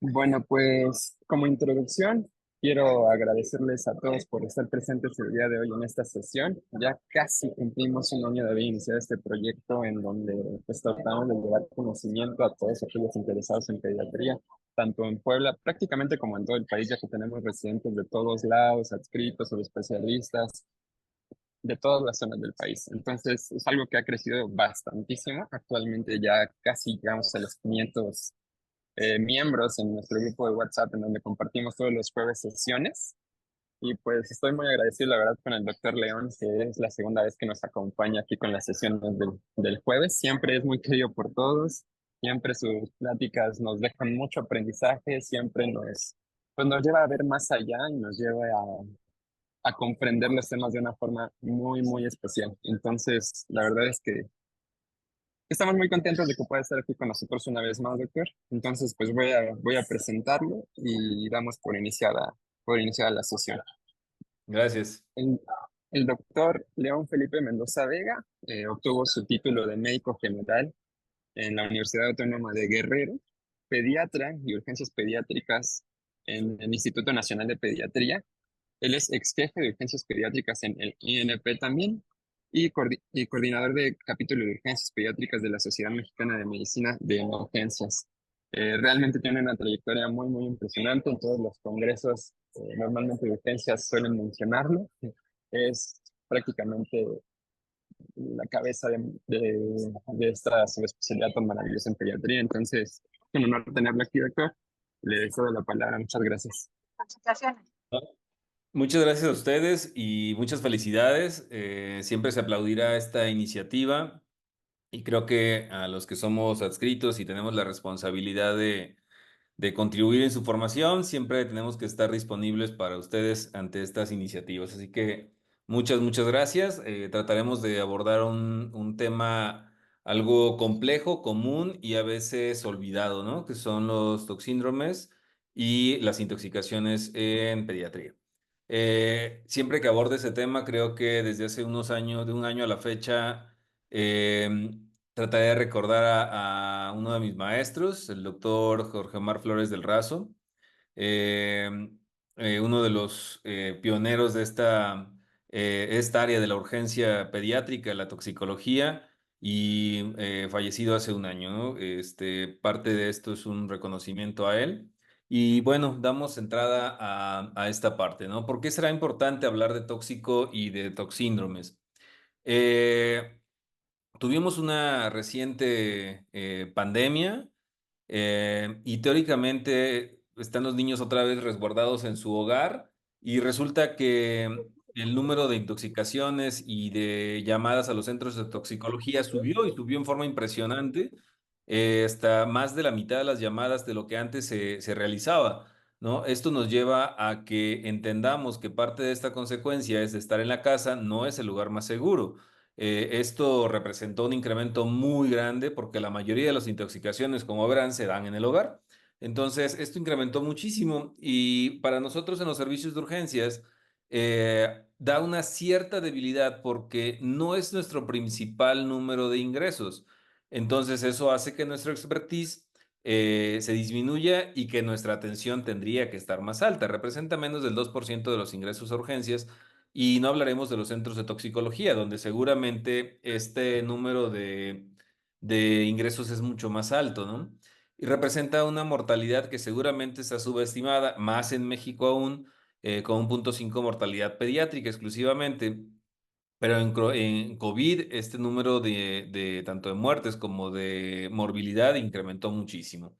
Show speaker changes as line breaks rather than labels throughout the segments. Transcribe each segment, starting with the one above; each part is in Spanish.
Bueno, pues como introducción, quiero agradecerles a todos por estar presentes el día de hoy en esta sesión. Ya casi cumplimos un año de haber iniciado este proyecto en donde pues, tratamos de llevar conocimiento a todos aquellos interesados en pediatría, tanto en Puebla, prácticamente como en todo el país, ya que tenemos residentes de todos lados, adscritos o especialistas de todas las zonas del país. Entonces, es algo que ha crecido bastantísimo. Actualmente ya casi llegamos a los 500 miembros en nuestro grupo de WhatsApp en donde compartimos todos los jueves sesiones. Y pues estoy muy agradecido, la verdad, con el doctor León, que es la segunda vez que nos acompaña aquí con las sesiones del jueves. Siempre es muy querido por todos, siempre sus pláticas nos dejan mucho aprendizaje, siempre pues nos lleva a ver más allá y nos lleva a comprender los temas de una forma muy, muy especial. Entonces, la verdad es que estamos muy contentos de que pueda estar aquí con nosotros una vez más, doctor. Entonces, pues voy a presentarlo y damos por iniciada la sesión.
Gracias.
El, el doctor León Felipe Mendoza Vega obtuvo su título de médico general en la Universidad Autónoma de Guerrero, pediatra y urgencias pediátricas en el Instituto Nacional de Pediatría. Él es ex jefe de urgencias pediátricas en el INP también y coordinador de capítulo de urgencias pediátricas de la Sociedad Mexicana de Medicina de Emergencias. Realmente tiene una trayectoria muy, muy impresionante. En todos los congresos, normalmente de urgencias suelen mencionarlo. Es prácticamente la cabeza de esta subespecialidad tan maravillosa en pediatría. Entonces, es un honor tenerlo aquí, doctor. Le cedo la palabra. Muchas gracias.
Muchas gracias a ustedes y muchas felicidades. Siempre se aplaudirá esta iniciativa y creo que a los que somos adscritos y tenemos la responsabilidad de contribuir en su formación, siempre tenemos que estar disponibles para ustedes ante estas iniciativas. Así que muchas gracias. Trataremos de abordar un tema algo complejo, común y a veces olvidado, ¿no? Que son los toxíndromes y las intoxicaciones en pediatría. Siempre que aborde ese tema, creo que desde hace unos años, de un año a la fecha, eh, trataré de recordar a uno de mis maestros, el doctor Jorge Omar Flores del Razo, eh, uno de los pioneros de esta área de la urgencia pediátrica, la toxicología, y fallecido hace un año, ¿no? Parte de esto es un reconocimiento a él. Y bueno, damos entrada a esta parte, ¿no? ¿Por qué será importante hablar de tóxico y de toxíndromes? Eh, Tuvimos una reciente pandemia y teóricamente están los niños otra vez resguardados en su hogar y resulta que el número de intoxicaciones y de llamadas a los centros de toxicología subió y subió en forma impresionante, hasta más de la mitad de las llamadas de lo que antes se realizaba, ¿no? Esto nos lleva a que entendamos que parte de esta consecuencia es de estar en la casa, no es el lugar más seguro. Esto representó un incremento muy grande porque la mayoría de las intoxicaciones, como verán, se dan en el hogar. Entonces, esto incrementó muchísimo y para nosotros en los servicios de urgencias da una cierta debilidad porque no es nuestro principal número de ingresos. Entonces, eso hace que nuestra expertise se disminuya y que nuestra atención tendría que estar más alta. Representa menos del 2% de los ingresos a urgencias y no hablaremos de los centros de toxicología, donde seguramente este número de ingresos es mucho más alto, ¿no? Y representa una mortalidad que seguramente está subestimada, más en México aún, con 1,5 mortalidad pediátrica exclusivamente. Pero en COVID este número de tanto de muertes como de morbilidad incrementó muchísimo.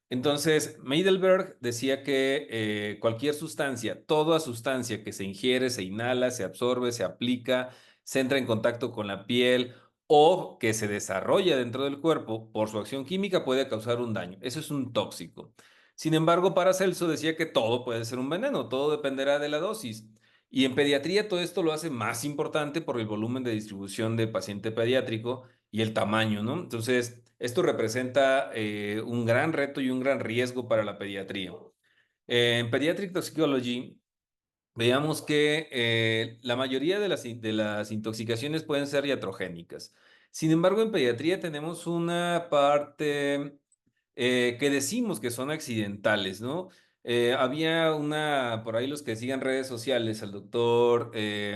Entonces, Heidelberg decía que cualquier sustancia, toda sustancia que se ingiere, se inhala, se absorbe, se aplica, se entra en contacto con la piel o que se desarrolla dentro del cuerpo por su acción química puede causar un daño. Eso es un tóxico. Sin embargo, Paracelso decía que todo puede ser un veneno, todo dependerá de la dosis. Y en pediatría todo esto lo hace más importante por el volumen de distribución de paciente pediátrico y el tamaño, ¿no? Entonces, esto representa un gran reto y un gran riesgo para la pediatría. En Pediatric Toxicology, veamos que la mayoría de las intoxicaciones pueden ser iatrogénicas. Sin embargo, en pediatría tenemos una parte que decimos que son accidentales, ¿no? Había por ahí los que sigan redes sociales, al doctor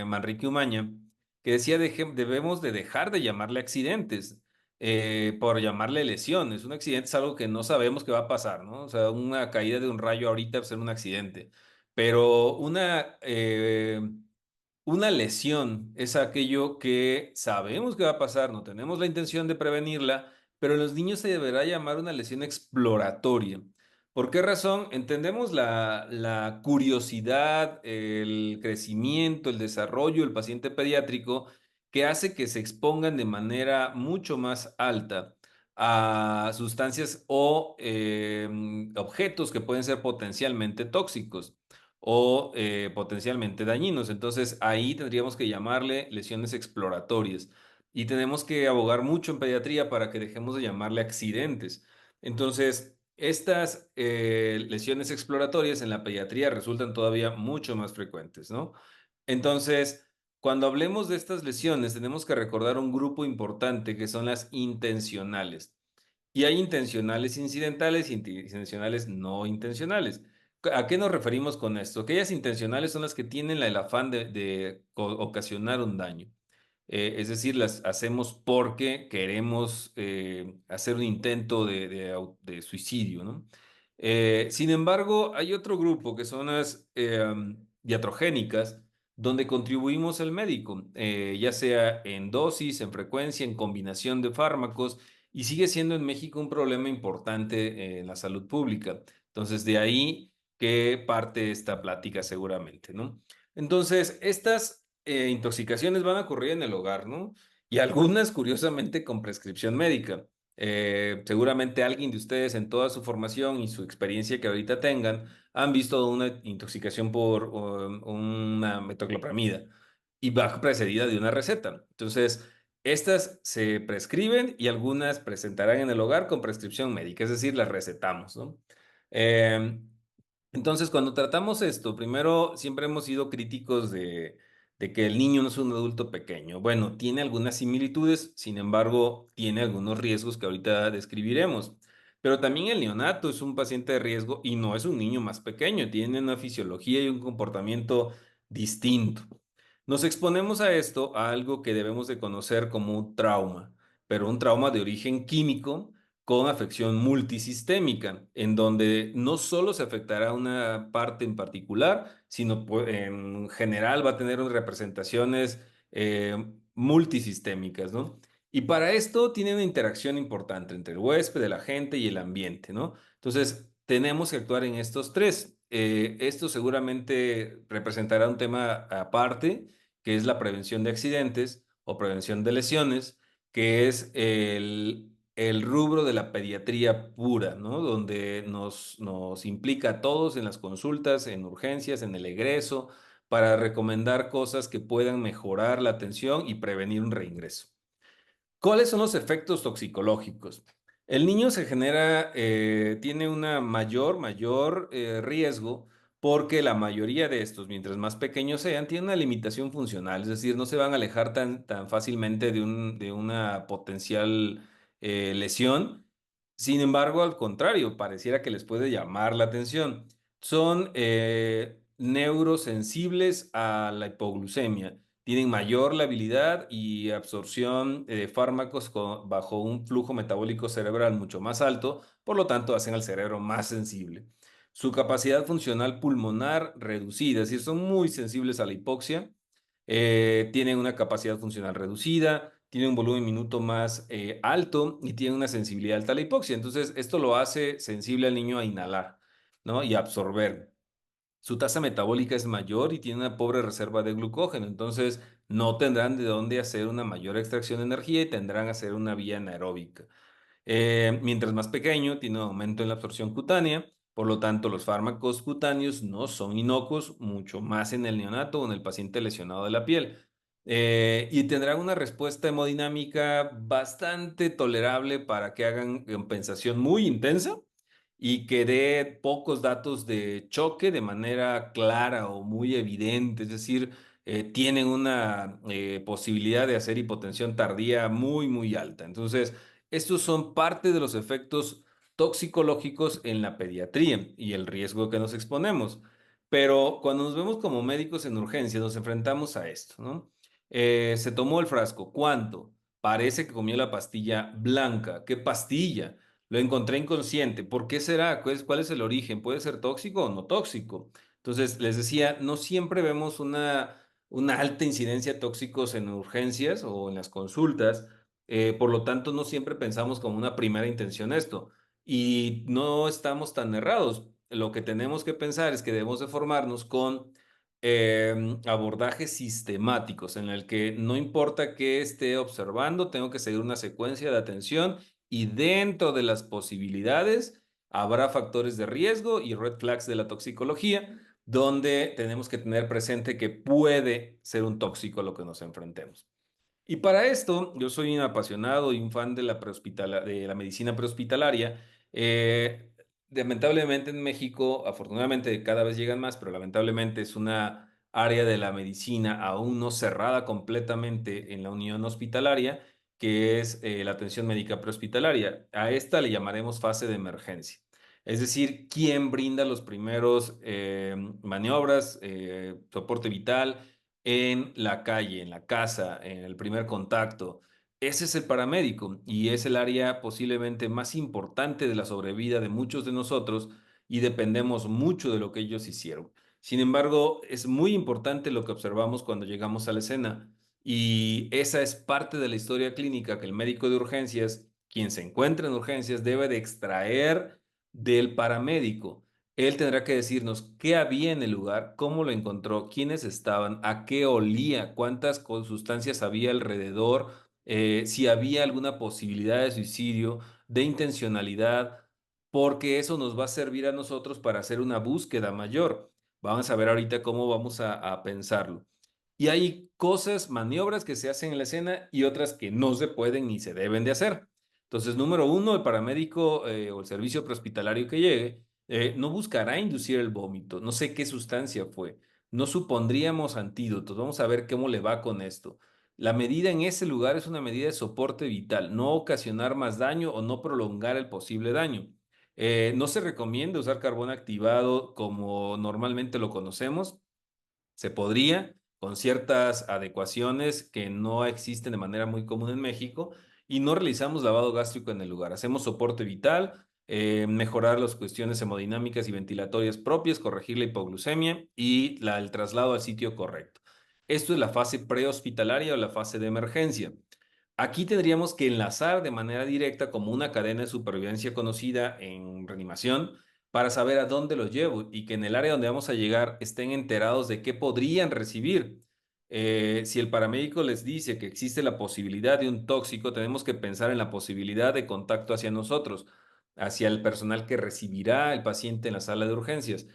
Manrique Umaña, que decía debemos de dejar de llamarle accidentes, por llamarle lesiones. Un accidente es algo que no sabemos qué va a pasar, ¿no? O sea, una caída de un rayo ahorita va a ser un accidente, pero una lesión es aquello que sabemos que va a pasar, no tenemos la intención de prevenirla, pero en los niños se deberá llamar una lesión exploratoria. ¿Por qué razón? Entendemos la curiosidad, el crecimiento, el desarrollo del paciente pediátrico que hace que se expongan de manera mucho más alta a sustancias o objetos que pueden ser potencialmente tóxicos o potencialmente dañinos. Entonces ahí tendríamos que llamarle lesiones exploratorias y tenemos que abogar mucho en pediatría para que dejemos de llamarle accidentes. Entonces, estas lesiones exploratorias en la pediatría resultan todavía mucho más frecuentes, ¿no? Entonces, cuando hablemos de estas lesiones, tenemos que recordar un grupo importante que son las intencionales. Y hay intencionales incidentales y intencionales no intencionales. ¿A qué nos referimos con esto? Aquellas intencionales son las que tienen el afán de ocasionar un daño. Es decir, las hacemos porque queremos hacer un intento de suicidio, ¿no? Sin embargo, hay otro grupo que son las iatrogénicas, donde contribuimos el médico, ya sea en dosis, en frecuencia, en combinación de fármacos, y sigue siendo en México un problema importante en la salud pública. Entonces, de ahí que parte esta plática seguramente, ¿no? Entonces, estas intoxicaciones van a ocurrir en el hogar, ¿no? Y algunas, curiosamente, con prescripción médica. Seguramente alguien de ustedes en toda su formación y su experiencia que ahorita tengan han visto una intoxicación por una metoclopramida y va precedida de una receta. Entonces, estas se prescriben y algunas presentarán en el hogar con prescripción médica, es decir, las recetamos, ¿no? Eh, entonces, cuando tratamos esto, primero siempre hemos sido críticos de que el niño no es un adulto pequeño. Bueno, tiene algunas similitudes, sin embargo, tiene algunos riesgos que ahorita describiremos. Pero también el neonato es un paciente de riesgo y no es un niño más pequeño, tiene una fisiología y un comportamiento distinto. Nos exponemos a esto, a algo que debemos de conocer como un trauma, pero un trauma de origen químico con afección multisistémica, en donde no solo se afectará una parte en particular, sino en general va a tener representaciones multisistémicas, ¿no? Y para esto tiene una interacción importante entre el huésped, el agente y el ambiente, ¿no? Entonces, tenemos que actuar en estos tres. Esto seguramente representará un tema aparte, que es la prevención de accidentes o prevención de lesiones, que es el rubro de la pediatría pura, ¿no? Donde nos implica a todos en las consultas, en urgencias, en el egreso, para recomendar cosas que puedan mejorar la atención y prevenir un reingreso. ¿Cuáles son los efectos toxicológicos? El niño tiene una mayor riesgo porque la mayoría de estos, mientras más pequeños sean, tienen una limitación funcional, es decir, no se van a alejar tan fácilmente de una potencial lesión. Sin embargo, al contrario, pareciera que les puede llamar la atención. Son neurosensibles a la hipoglucemia, tienen mayor labilidad y absorción de fármacos bajo un flujo metabólico cerebral mucho más alto, por lo tanto hacen al cerebro más sensible. Su capacidad funcional pulmonar reducida, es decir, son muy sensibles a la hipoxia, tienen una capacidad funcional reducida, tienen un volumen minuto más alto y tienen una sensibilidad alta a la hipoxia. Entonces, esto lo hace sensible al niño a inhalar, ¿no? Y a absorber. Su tasa metabólica es mayor y tiene una pobre reserva de glucógeno, entonces no tendrán de dónde hacer una mayor extracción de energía y tendrán que hacer una vía anaeróbica. Mientras más pequeño, tiene un aumento en la absorción cutánea, por lo tanto, los fármacos cutáneos no son inocuos, mucho más en el neonato o en el paciente lesionado de la piel. Y tendrán una respuesta hemodinámica bastante tolerable para que hagan compensación muy intensa y que dé pocos datos de choque de manera clara o muy evidente, es decir, tienen una posibilidad de hacer hipotensión tardía muy alta. Entonces, estos son parte de los efectos toxicológicos en la pediatría y el riesgo que nos exponemos. Pero cuando nos vemos como médicos en urgencia, nos enfrentamos a esto, ¿no? Se tomó el frasco. ¿Cuánto? Parece que comió la pastilla blanca. ¿Qué pastilla? Lo encontré inconsciente. ¿Por qué será? ¿Cuál es el origen? ¿Puede ser tóxico o no tóxico? Entonces, les decía, no siempre vemos una alta incidencia de tóxicos en urgencias o en las consultas. Por lo tanto, no siempre pensamos como una primera intención esto. Y no estamos tan errados. Lo que tenemos que pensar es que debemos de formarnos con abordajes sistemáticos en el que no importa qué esté observando, tengo que seguir una secuencia de atención y dentro de las posibilidades habrá factores de riesgo y red flags de la toxicología donde tenemos que tener presente que puede ser un tóxico a lo que nos enfrentemos. Y para esto, yo soy un apasionado y un fan de de la medicina prehospitalaria. Eh, Lamentablemente en México, afortunadamente cada vez llegan más, pero lamentablemente es una área de la medicina aún no cerrada completamente en la unión hospitalaria, que es la atención médica prehospitalaria. A esta le llamaremos fase de emergencia. Es decir, quién brinda los primeros maniobras, soporte vital en la calle, en la casa, en el primer contacto. Ese es el paramédico y es el área posiblemente más importante de la sobrevida de muchos de nosotros y dependemos mucho de lo que ellos hicieron. Sin embargo, es muy importante lo que observamos cuando llegamos a la escena y esa es parte de la historia clínica que el médico de urgencias, quien se encuentra en urgencias, debe de extraer del paramédico. Él tendrá que decirnos qué había en el lugar, cómo lo encontró, quiénes estaban, a qué olía, cuántas sustancias había alrededor, si había alguna posibilidad de suicidio, de intencionalidad, porque eso nos va a servir a nosotros para hacer una búsqueda mayor. Vamos a ver ahorita cómo vamos a pensarlo. Y hay cosas, maniobras que se hacen en la escena y otras que no se pueden ni se deben de hacer. Entonces, número uno, el paramédico o el servicio prehospitalario que llegue no buscará inducir el vómito. No sé qué sustancia fue. No supondríamos antídotos. Vamos a ver cómo le va con esto. La medida en ese lugar es una medida de soporte vital, no ocasionar más daño o no prolongar el posible daño. No se recomienda usar carbón activado como normalmente lo conocemos. Se podría, con ciertas adecuaciones que no existen de manera muy común en México, y no realizamos lavado gástrico en el lugar. Hacemos soporte vital, mejorar las cuestiones hemodinámicas y ventilatorias propias, corregir la hipoglucemia y el traslado al sitio correcto. Esto es la fase prehospitalaria o la fase de emergencia. Aquí tendríamos que enlazar de manera directa como una cadena de supervivencia conocida en reanimación para saber a dónde los llevo y que en el área donde vamos a llegar estén enterados de qué podrían recibir. Si el paramédico les dice que existe la posibilidad de un tóxico, tenemos que pensar en la posibilidad de contacto hacia nosotros, hacia el personal que recibirá el paciente en la sala de urgencias.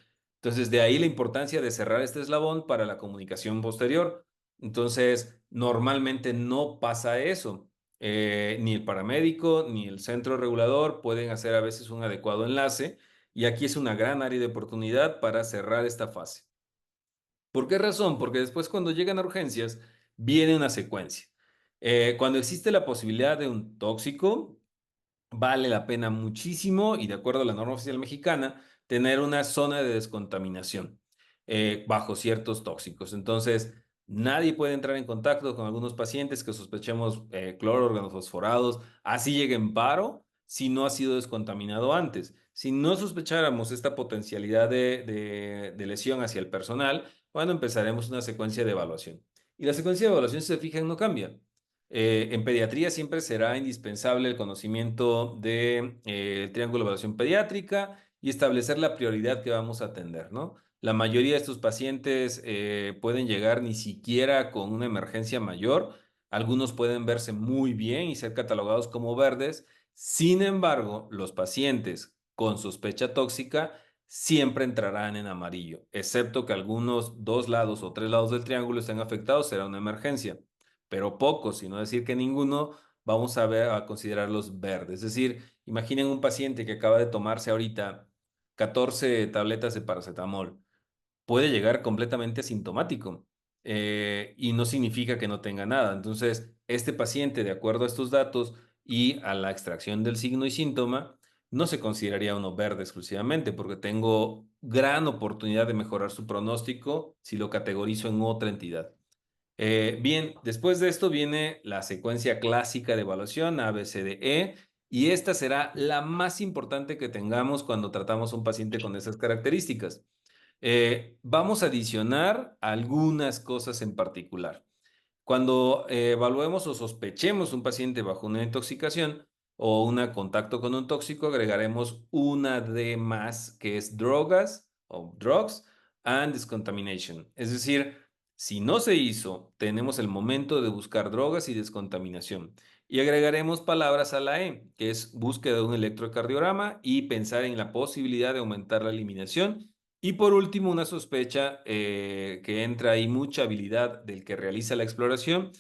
Entonces, de ahí la importancia de cerrar este eslabón para la comunicación posterior. Entonces, normalmente no pasa eso. Ni el paramédico ni el centro regulador pueden hacer a veces un adecuado enlace y aquí es una gran área de oportunidad para cerrar esta fase. ¿Por qué razón? Porque después cuando llegan a urgencias viene una secuencia. Cuando existe la posibilidad de un tóxico, vale la pena muchísimo y de acuerdo a la norma oficial mexicana, tener una zona de descontaminación bajo ciertos tóxicos. Entonces, nadie puede entrar en contacto con algunos pacientes que sospechemos cloro, organofosforados, así llegue en paro, si no ha sido descontaminado antes. Si no sospecháramos esta potencialidad de lesión hacia el personal, bueno, empezaremos una secuencia de evaluación. Y la secuencia de evaluación, si se fijan, no cambia. En pediatría siempre será indispensable el conocimiento de triángulo de evaluación pediátrica y establecer la prioridad que vamos a atender, ¿no? La mayoría de estos pacientes pueden llegar ni siquiera con una emergencia mayor. Algunos pueden verse muy bien y ser catalogados como verdes. Sin embargo, los pacientes con sospecha tóxica siempre entrarán en amarillo, excepto que algunos dos lados o tres lados del triángulo estén afectados, será una emergencia, pero pocos, si no decir que ninguno, vamos a ver, a considerarlos verdes. Es decir, imaginen un paciente que acaba de tomarse ahorita 14 tabletas de paracetamol. Puede llegar completamente asintomático y no significa que no tenga nada. Entonces, este paciente, de acuerdo a estos datos y a la extracción del signo y síntoma, no se consideraría uno verde exclusivamente, porque tengo gran oportunidad de mejorar su pronóstico si lo categorizo en otra entidad. Bien, después de esto viene la secuencia clásica de evaluación A, B, C, D, E, y esta será la más importante que tengamos cuando tratamos a un paciente con esas características. Vamos a adicionar algunas cosas en particular. Cuando evaluemos o sospechemos un paciente bajo una intoxicación o un contacto con un tóxico, agregaremos una D más, que es drogas o drugs and discontamination. Es decir, si no se hizo, tenemos el momento de buscar drogas y descontaminación. Y agregaremos palabras a la E, que es búsqueda de un electrocardiograma y pensar en la posibilidad de aumentar la eliminación. Y por último, una sospecha que entra ahí mucha habilidad del que realiza la exploración,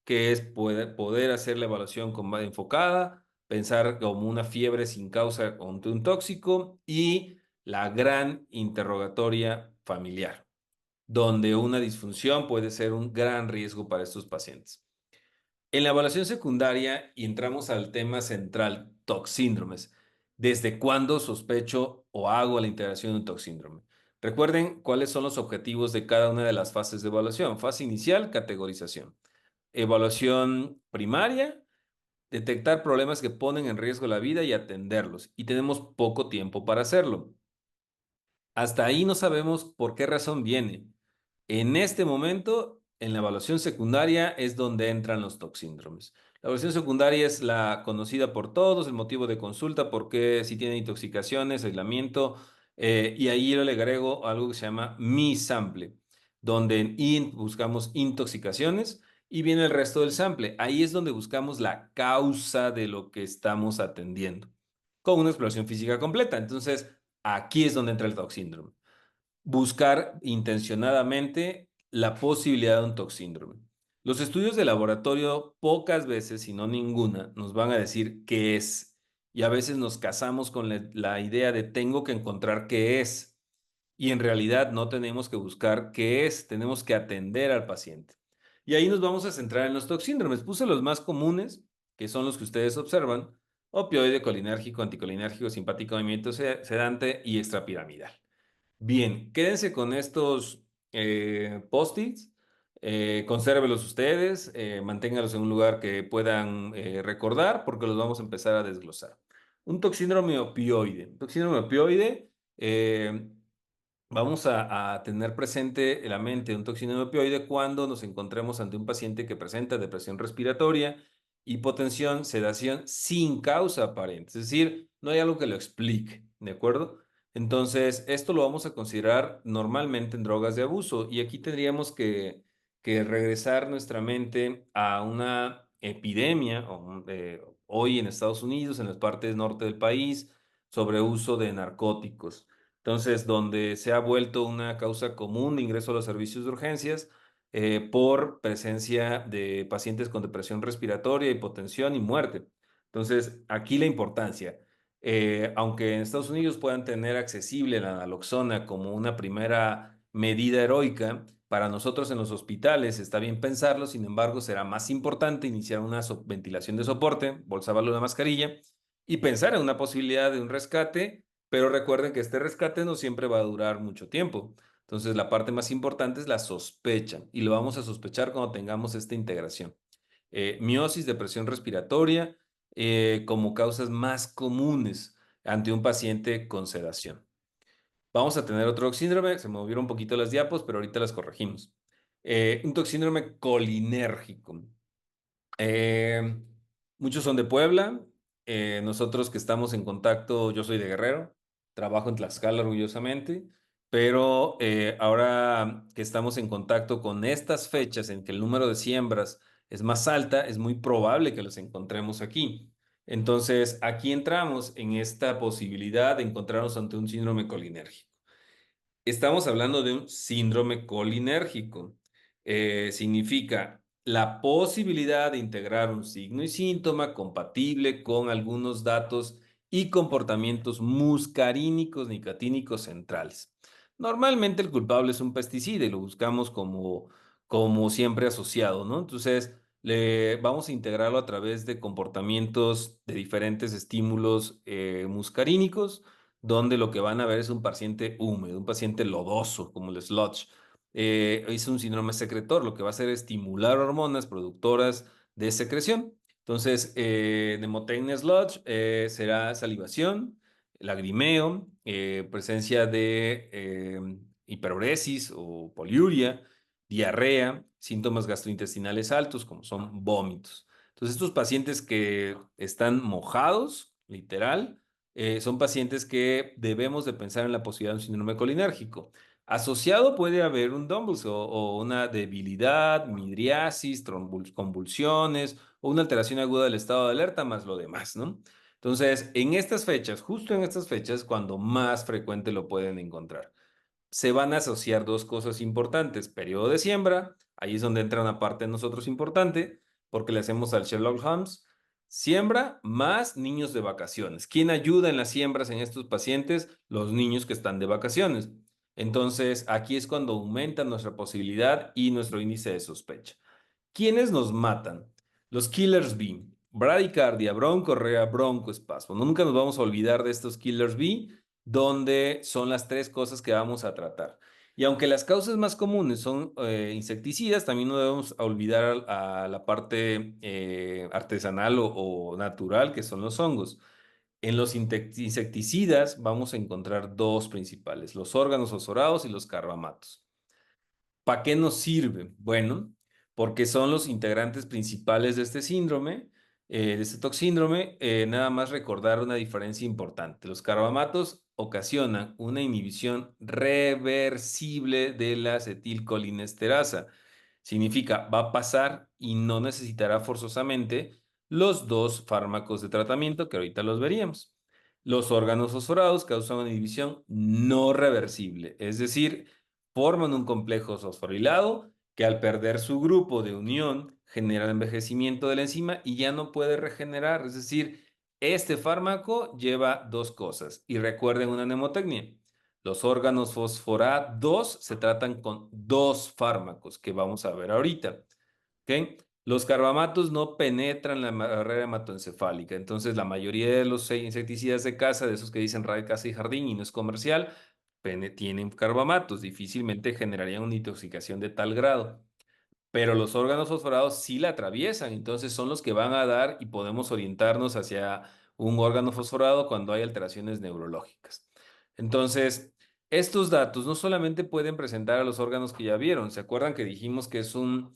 que es poder hacer la evaluación con más enfocada, pensar como una fiebre sin causa ante un tóxico y la gran interrogatoria familiar, donde una disfunción puede ser un gran riesgo para estos pacientes. En la evaluación secundaria y entramos al tema central, toxíndromes. ¿Desde cuándo sospecho o hago la integración de un toxíndrome? Recuerden cuáles son los objetivos de cada una de las fases de evaluación. Fase inicial, categorización. Evaluación primaria, detectar problemas que ponen en riesgo la vida y atenderlos. Y tenemos poco tiempo para hacerlo. Hasta ahí no sabemos por qué razón viene. En este momento, en la evaluación secundaria es donde entran los toxíndromes. La evaluación secundaria es la conocida por todos, el motivo de consulta, porque si tiene intoxicaciones, aislamiento, y ahí yo le agrego algo que se llama mi sample, donde en int buscamos intoxicaciones y viene el resto del sample. Ahí es donde buscamos la causa de lo que estamos atendiendo, con una exploración física completa. Entonces, aquí es donde entra el toxíndrome. Buscar intencionadamente la posibilidad de un toxíndrome. Los estudios de laboratorio pocas veces, si no ninguna, nos van a decir qué es. Y a veces nos casamos con la idea de tengo que encontrar qué es. Y en realidad no tenemos que buscar qué es, tenemos que atender al paciente. Y ahí nos vamos a centrar en los toxíndromes. Puse los más comunes, que son los que ustedes observan: opioide, colinérgico, anticolinérgico, simpático, movimiento sedante y extrapiramidal. Bien, quédense con estos post-its, consérvelos ustedes, manténganlos en un lugar que puedan recordar, porque los vamos a empezar a desglosar. Un toxíndrome opioide. Un toxíndrome opioide, vamos a tener presente en la mente un toxíndrome opioide cuando nos encontremos ante un paciente que presenta depresión respiratoria, hipotensión, sedación sin causa aparente. Es decir, no hay algo que lo explique, ¿de acuerdo? Entonces, esto lo vamos a considerar normalmente en drogas de abuso y aquí tendríamos que regresar nuestra mente a una epidemia hoy en Estados Unidos, en las partes norte del país, sobre uso de narcóticos. Entonces, donde se ha vuelto una causa común de ingreso a los servicios de urgencias por presencia de pacientes con depresión respiratoria, hipotensión y muerte. Entonces, aquí la importancia. Aunque en Estados Unidos puedan tener accesible la naloxona como una primera medida heroica, para nosotros en los hospitales está bien pensarlo. Sin embargo, será más importante iniciar una ventilación de soporte, bolsa válvula mascarilla, y pensar en una posibilidad de un rescate, pero recuerden que este rescate no siempre va a durar mucho tiempo. Entonces, la parte más importante es la sospecha, y lo vamos a sospechar cuando tengamos esta integración. Miosis, depresión respiratoria, como causas más comunes ante un paciente con sedación. Vamos a tener otro síndrome, se movieron un poquito las diapos, pero ahorita las corregimos. Un toxíndrome colinérgico. Eh, Muchos son de Puebla. Nosotros que estamos en contacto, yo soy de Guerrero, trabajo en Tlaxcala orgullosamente, pero ahora que estamos en contacto con estas fechas en que el número de siembras es más alta, es muy probable que los encontremos aquí. Entonces, aquí entramos en esta posibilidad de encontrarnos ante un síndrome colinérgico. Estamos hablando de un síndrome colinérgico. Significa la posibilidad de integrar un signo y síntoma compatible con algunos datos y comportamientos muscarínicos nicotínicos centrales. Normalmente el culpable es un pesticida y lo buscamos como siempre asociado, ¿no? Entonces, Le vamos a integrarlo a través de comportamientos de diferentes estímulos muscarínicos, donde lo que van a ver es un paciente húmedo, un paciente lodoso, como el sludge. Es un síndrome secretor, lo que va a hacer es estimular hormonas productoras de secreción. Entonces, nemotecnia sludge será salivación, lagrimeo, presencia de hiperuresis o poliuria, diarrea, síntomas gastrointestinales altos, como son vómitos. Entonces, estos pacientes que están mojados, literal, son pacientes que debemos de pensar en la posibilidad de un síndrome colinérgico. Asociado puede haber un Dumbles o una debilidad, midriasis, convulsiones o una alteración aguda del estado de alerta, más lo demás, ¿no? Entonces, en estas fechas, justo en estas fechas, cuando más frecuente lo pueden encontrar, se van a asociar dos cosas importantes. Periodo de siembra, ahí es donde entra una parte de nosotros importante, porque le hacemos al Sherlock Holmes. Siembra más niños de vacaciones. ¿Quién ayuda en las siembras en estos pacientes? Los niños que están de vacaciones. Entonces, aquí es cuando aumenta nuestra posibilidad y nuestro índice de sospecha. ¿Quiénes nos matan? Los killers B. Bradicardia, broncorrea, broncoespasmo. Nunca nos vamos a olvidar de estos killers B, donde son las tres cosas que vamos a tratar. Y aunque las causas más comunes son insecticidas, también no debemos olvidar a la parte artesanal o natural, que son los hongos. En los insecticidas vamos a encontrar dos principales, los órganos fosforados y los carbamatos. ¿Para qué nos sirve? Bueno, porque son los integrantes principales de este síndrome, de este toxíndrome. Nada más recordar una diferencia importante. Los carbamatos ocasionan una inhibición reversible de la acetilcolinesterasa. Significa, va a pasar y no necesitará forzosamente los dos fármacos de tratamiento que ahorita los veríamos. Los órganos fosforados causan una inhibición no reversible, es decir, forman un complejo fosforilado que al perder su grupo de unión genera el envejecimiento de la enzima y ya no puede regenerar. Es decir, este fármaco lleva dos cosas. Y recuerden una mnemotecnia. Los órganos fosforados se tratan con dos fármacos que vamos a ver ahorita. ¿Ok? Los carbamatos no penetran la barrera hematoencefálica. Entonces, la mayoría de los insecticidas de casa, de esos que dicen red, casa y jardín y no es comercial, tienen carbamatos. Difícilmente generarían una intoxicación de tal grado. Pero los órganos fosforados sí la atraviesan, entonces son los que van a dar y podemos orientarnos hacia un órgano fosforado cuando hay alteraciones neurológicas. Entonces, estos datos no solamente pueden presentar a los órganos que ya vieron, ¿se acuerdan que dijimos que es un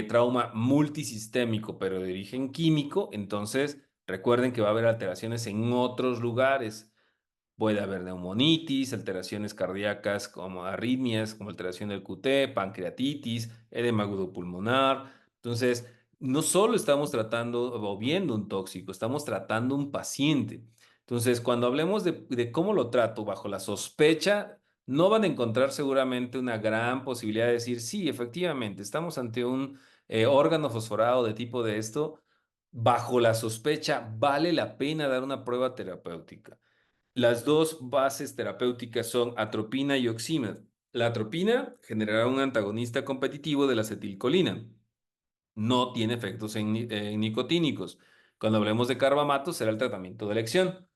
trauma multisistémico, pero de origen químico? Entonces, recuerden que va a haber alteraciones en otros lugares. Puede haber neumonitis, alteraciones cardíacas como arritmias, como alteración del QT, pancreatitis, edema agudo pulmonar. Entonces, no solo estamos tratando o viendo un tóxico, estamos tratando un paciente. Entonces, cuando hablemos de cómo lo trato bajo la sospecha, no van a encontrar seguramente una gran posibilidad de decir, sí, efectivamente, estamos ante un órgano fosforado de tipo de esto. Bajo la sospecha, vale la pena dar una prueba terapéutica. Las dos bases terapéuticas son atropina y oxima. La atropina generará un antagonista competitivo de la acetilcolina. No tiene efectos nicotínicos. Cuando hablemos de carbamato, será el tratamiento de elección.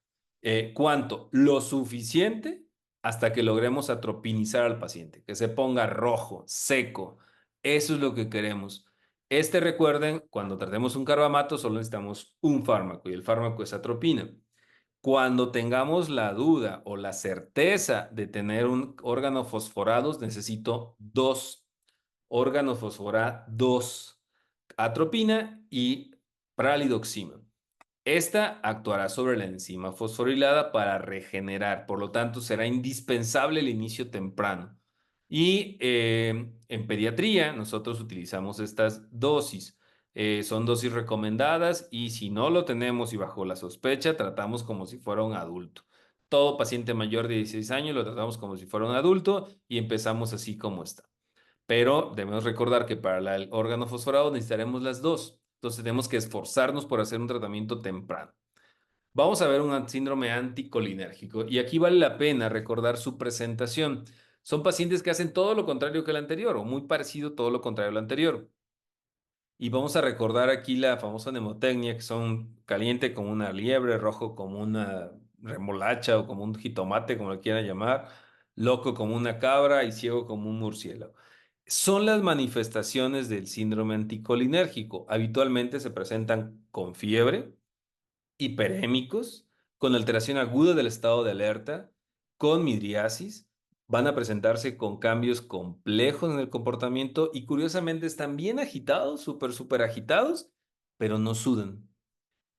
¿Cuánto? Lo suficiente hasta que logremos atropinizar al paciente, que se ponga rojo, seco. Eso es lo que queremos. Recuerden, cuando tratemos un carbamato, solo necesitamos un fármaco y el fármaco es atropina. Cuando tengamos la duda o la certeza de tener un órgano fosforado, necesito dos órganos fosforados, atropina y pralidoxima. Esta actuará sobre la enzima fosforilada para regenerar, por lo tanto será indispensable el inicio temprano. Y en pediatría nosotros utilizamos estas dosis. Son dosis recomendadas y si no lo tenemos y bajo la sospecha, tratamos como si fuera un adulto. Todo paciente mayor de 16 años lo tratamos como si fuera un adulto y empezamos así como está. Pero debemos recordar que para el órgano fosforado necesitaremos las dos. Entonces tenemos que esforzarnos por hacer un tratamiento temprano. Vamos a ver un síndrome anticolinérgico y aquí vale la pena recordar su presentación. Son pacientes que hacen todo lo contrario que el anterior o muy parecido todo lo contrario al anterior. Y vamos a recordar aquí la famosa mnemotecnia, que son caliente como una liebre, rojo como una remolacha o como un jitomate, como lo quieran llamar, loco como una cabra y ciego como un murciélago. Son las manifestaciones del síndrome anticolinérgico. Habitualmente se presentan con fiebre, hiperémicos, con alteración aguda del estado de alerta, con midriasis, van a presentarse con cambios complejos en el comportamiento y curiosamente están bien agitados, súper agitados, pero no sudan.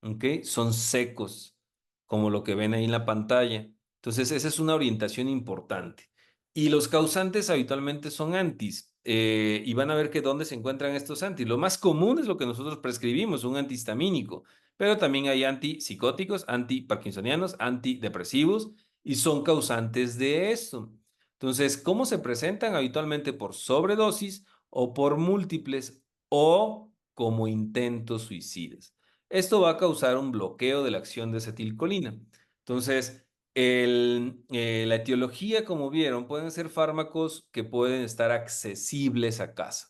¿Ok? Son secos, como lo que ven ahí en la pantalla. Entonces, esa es una orientación importante. Y los causantes habitualmente son antis. Y van a ver que dónde se encuentran estos antis. Lo más común es lo que nosotros prescribimos, un antihistamínico, pero también hay antipsicóticos, antiparkinsonianos, antidepresivos, y son causantes de esto. Entonces, ¿cómo se presentan? Habitualmente por sobredosis o por múltiples o como intentos suicidas. Esto va a causar un bloqueo de la acción de acetilcolina. Entonces, la etiología, como vieron, pueden ser fármacos que pueden estar accesibles a casa,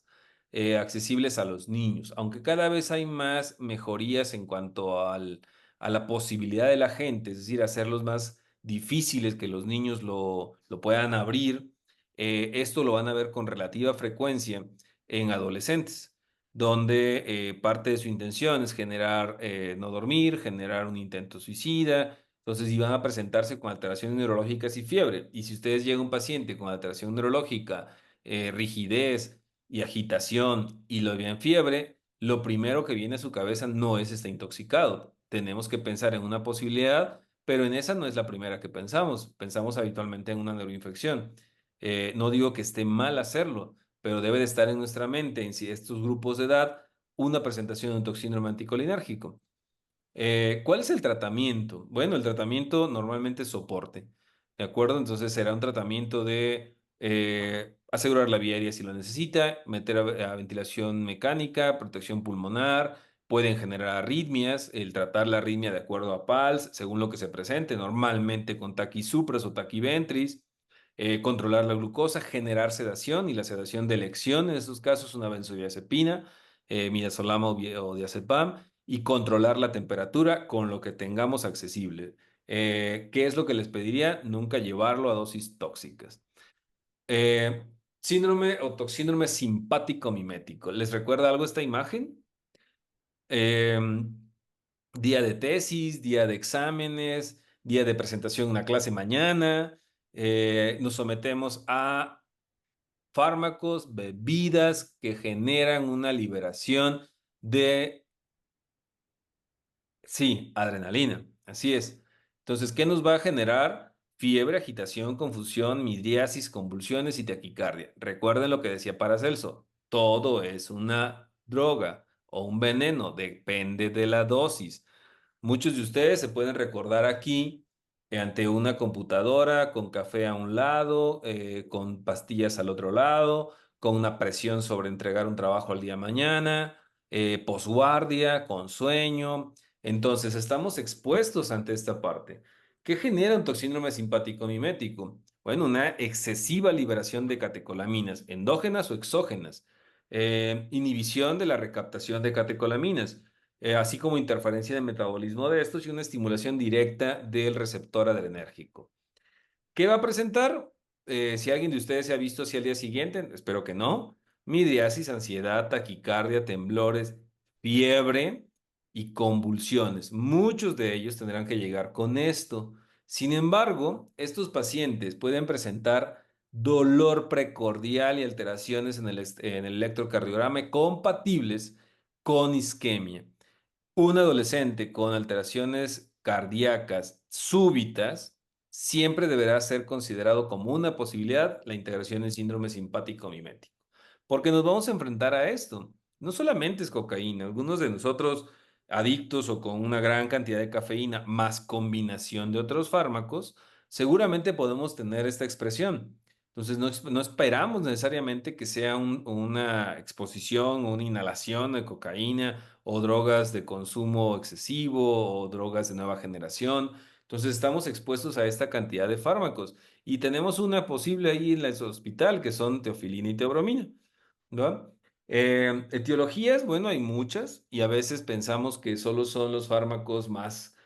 accesibles a los niños, aunque cada vez hay más mejorías en cuanto a la posibilidad de la gente, es decir, hacerlos más difíciles que los niños lo puedan abrir. Esto lo van a ver con relativa frecuencia en adolescentes donde parte de su intención es generar no dormir, generar un intento suicida. Entonces iban a presentarse con alteraciones neurológicas y fiebre. Y si ustedes llega un paciente con alteración neurológica, rigidez y agitación y lo ven fiebre, lo primero que viene a su cabeza no es está intoxicado. Tenemos que pensar en una posibilidad, pero en esa no es la primera que pensamos. Pensamos habitualmente en una neuroinfección. No digo que esté mal hacerlo, pero debe de estar en nuestra mente en si estos grupos de edad una presentación de un toxíndrome anticolinérgico. ¿Cuál es el tratamiento? Bueno, el tratamiento normalmente es soporte, ¿de acuerdo? Entonces será un tratamiento de asegurar la vía aérea si lo necesita, meter a ventilación mecánica, protección pulmonar, pueden generar arritmias, el tratar la arritmia de acuerdo a PALS, según lo que se presente, normalmente con taquisupras o taquiventris, controlar la glucosa, generar sedación y la sedación de elección, en estos casos una benzodiazepina, midazolam o diazepam y controlar la temperatura con lo que tengamos accesible. ¿Qué es lo que les pediría? Nunca llevarlo a dosis tóxicas. Eh, Síndrome o toxíndrome simpático mimético. ¿Les recuerda algo esta imagen? Eh, Día de tesis, día de exámenes, día de presentación en una clase mañana. Nos sometemos a fármacos, bebidas que generan una liberación de. Sí, adrenalina, así es. Entonces, ¿qué nos va a generar? Fiebre, agitación, confusión, midriasis, convulsiones y taquicardia. Recuerden lo que decía Paracelso, todo es una droga o un veneno, depende de la dosis. Muchos de ustedes se pueden recordar aquí ante una computadora con café a un lado, con pastillas al otro lado, con una presión sobre entregar un trabajo al día de mañana, posguardia, con sueño. Entonces, estamos expuestos ante esta parte. ¿Qué genera un toxíndrome simpático mimético? Bueno, una excesiva liberación de catecolaminas, endógenas o exógenas, inhibición de la recaptación de catecolaminas, así como interferencia en el metabolismo de estos y una estimulación directa del receptor adrenérgico. ¿Qué va a presentar? Si alguien de ustedes se ha visto hacia el día siguiente, espero que no. Midriasis, ansiedad, taquicardia, temblores, fiebre y convulsiones. Muchos de ellos tendrán que llegar con esto. Sin embargo, estos pacientes pueden presentar dolor precordial y alteraciones en el electrocardiograma compatibles con isquemia. Un adolescente con alteraciones cardíacas súbitas siempre deberá ser considerado como una posibilidad la integración en síndrome simpático mimético, porque nos vamos a enfrentar a esto. No solamente es cocaína, algunos de nosotros adictos o con una gran cantidad de cafeína más combinación de otros fármacos, seguramente podemos tener esta expresión. Entonces, no esperamos necesariamente que sea una exposición o una inhalación de cocaína o drogas de consumo excesivo o drogas de nueva generación. Entonces estamos expuestos a esta cantidad de fármacos y tenemos una posible ahí en el hospital que son teofilina y teobromina, ¿no? Etiologías, bueno, hay muchas y a veces pensamos que solo son los fármacos más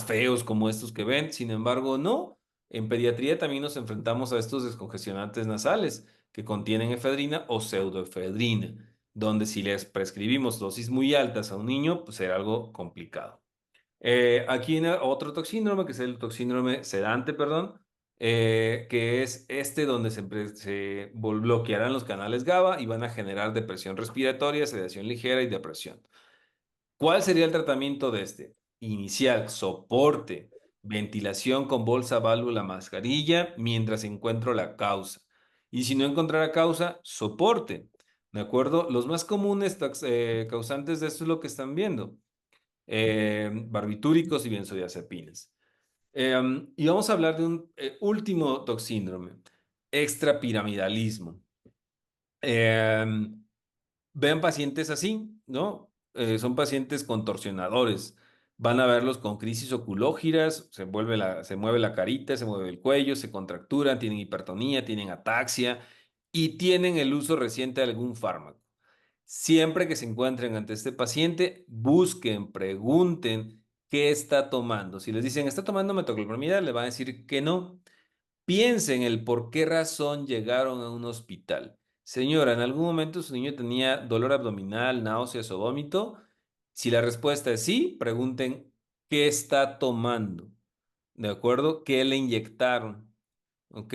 feos como estos que ven. Sin embargo, no. En pediatría también nos enfrentamos a estos descongestionantes nasales que contienen efedrina o pseudoefedrina, donde si les prescribimos dosis muy altas a un niño, pues será algo complicado. Aquí en otro toxíndrome, que es el toxíndrome sedante, perdón, que es este donde se bloquearán los canales GABA y van a generar depresión respiratoria, sedación ligera y depresión. ¿Cuál sería el tratamiento de este? Inicial, soporte, ventilación con bolsa, válvula, mascarilla, mientras encuentro la causa. Y si no encontrara causa, soporte. ¿De acuerdo? Los más comunes causantes de esto es lo que están viendo barbitúricos y benzodiazepinas. Y vamos a hablar de un último toxíndrome, extrapiramidalismo. Em, Vean pacientes así, ¿no? Son pacientes contorsionadores. Van a verlos con crisis oculógiras, se mueve la carita, se mueve el cuello, se contracturan, tienen hipertonía, tienen ataxia y tienen el uso reciente de algún fármaco. Siempre que se encuentren ante este paciente, busquen, pregunten qué está tomando. Si les dicen, está tomando metoclopramida, le van a decir que no. Piensen el por qué razón llegaron a un hospital. Señora, ¿en algún momento su niño tenía dolor abdominal, náuseas o vómito? Si la respuesta es sí, pregunten qué está tomando. ¿De acuerdo? ¿Qué le inyectaron? ¿Ok?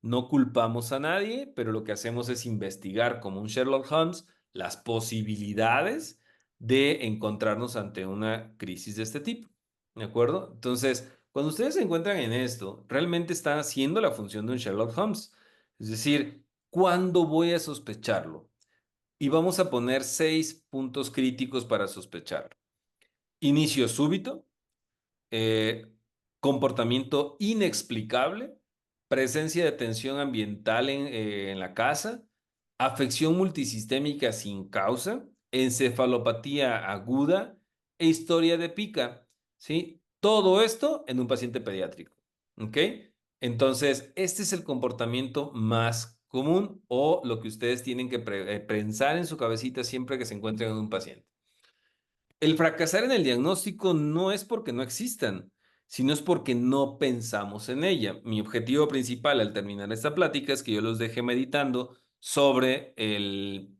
No culpamos a nadie, pero lo que hacemos es investigar como un Sherlock Holmes las posibilidades de encontrarnos ante una crisis de este tipo. ¿De acuerdo? Entonces, cuando ustedes se encuentran en esto, realmente están haciendo la función de un Sherlock Holmes. Es decir, ¿cuándo voy a sospecharlo? Y vamos a poner 6 puntos críticos para sospecharlo. Inicio súbito, eh, comportamiento inexplicable, presencia de tensión ambiental en la casa, afección multisistémica sin causa, encefalopatía aguda e historia de pica, ¿sí? Todo esto en un paciente pediátrico, ¿ok? Entonces, este es el comportamiento más común o lo que ustedes tienen que pensar en su cabecita siempre que se encuentren en un paciente. El fracasar en el diagnóstico no es porque no existan, sino es porque no pensamos en ella. Mi objetivo principal al terminar esta plática es que yo los deje meditando sobre el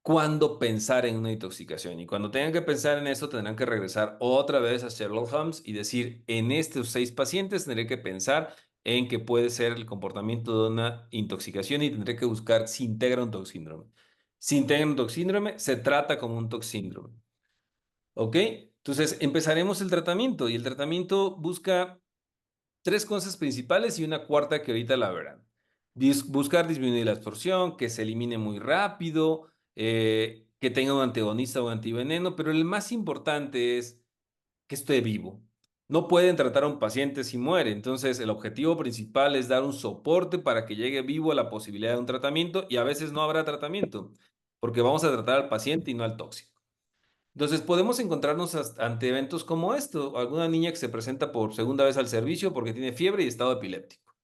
cuándo pensar en una intoxicación. Y cuando tengan que pensar en eso, tendrán que regresar otra vez a Sherlock Holmes y decir, en estos 6 pacientes tendré que pensar en qué puede ser el comportamiento de una intoxicación y tendré que buscar si integra un toxíndrome. Si integra un toxíndrome, se trata como un toxíndrome. ¿Ok? Entonces empezaremos el tratamiento y el tratamiento busca 3 cosas principales y una cuarta que ahorita la verán. Buscar disminuir la absorción, que se elimine muy rápido, que tenga un antagonista o antiveneno, pero el más importante es que esté vivo. No pueden tratar a un paciente si muere, entonces el objetivo principal es dar un soporte para que llegue vivo a la posibilidad de un tratamiento y a veces no habrá tratamiento, porque vamos a tratar al paciente y no al tóxico. Entonces, podemos encontrarnos ante eventos como esto, alguna niña que se presenta por segunda vez al servicio porque tiene fiebre y estado epiléptico,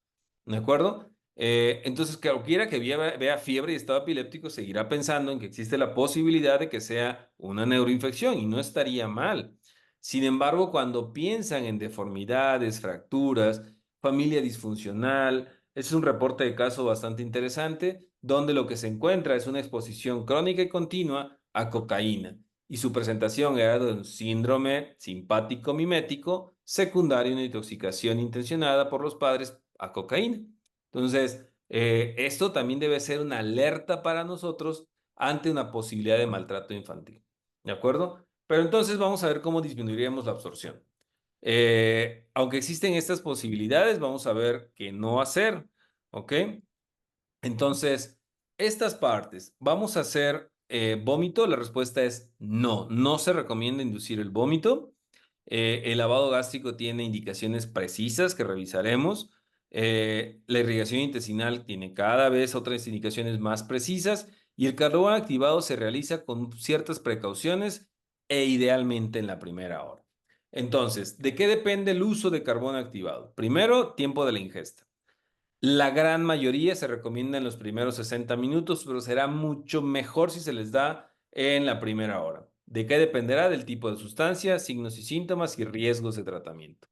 ¿de acuerdo? Entonces, cualquiera que vea fiebre y estado epiléptico seguirá pensando en que existe la posibilidad de que sea una neuroinfección y no estaría mal. Sin embargo, cuando piensan en deformidades, fracturas, familia disfuncional, es un reporte de caso bastante interesante donde lo que se encuentra es una exposición crónica y continua a cocaína y su presentación era de un síndrome simpático mimético secundario a una intoxicación intencionada por los padres a cocaína. Entonces, esto también debe ser una alerta para nosotros ante una posibilidad de maltrato infantil. ¿De acuerdo? Pero entonces vamos a ver cómo disminuiríamos la absorción. Aunque existen estas posibilidades, vamos a ver qué no hacer. ¿Ok? Entonces, estas partes, ¿vamos a hacer vómito? La respuesta es no, no se recomienda inducir el vómito. El lavado gástrico tiene indicaciones precisas que revisaremos. La irrigación intestinal tiene cada vez otras indicaciones más precisas y el carbón activado se realiza con ciertas precauciones e idealmente en la primera hora. Entonces, ¿de qué depende el uso de carbón activado? Primero, tiempo de la ingesta. La gran mayoría se recomienda en los primeros 60 minutos, pero será mucho mejor si se les da en la primera hora. ¿De qué dependerá? Del tipo de sustancia, signos y síntomas y riesgos de tratamiento.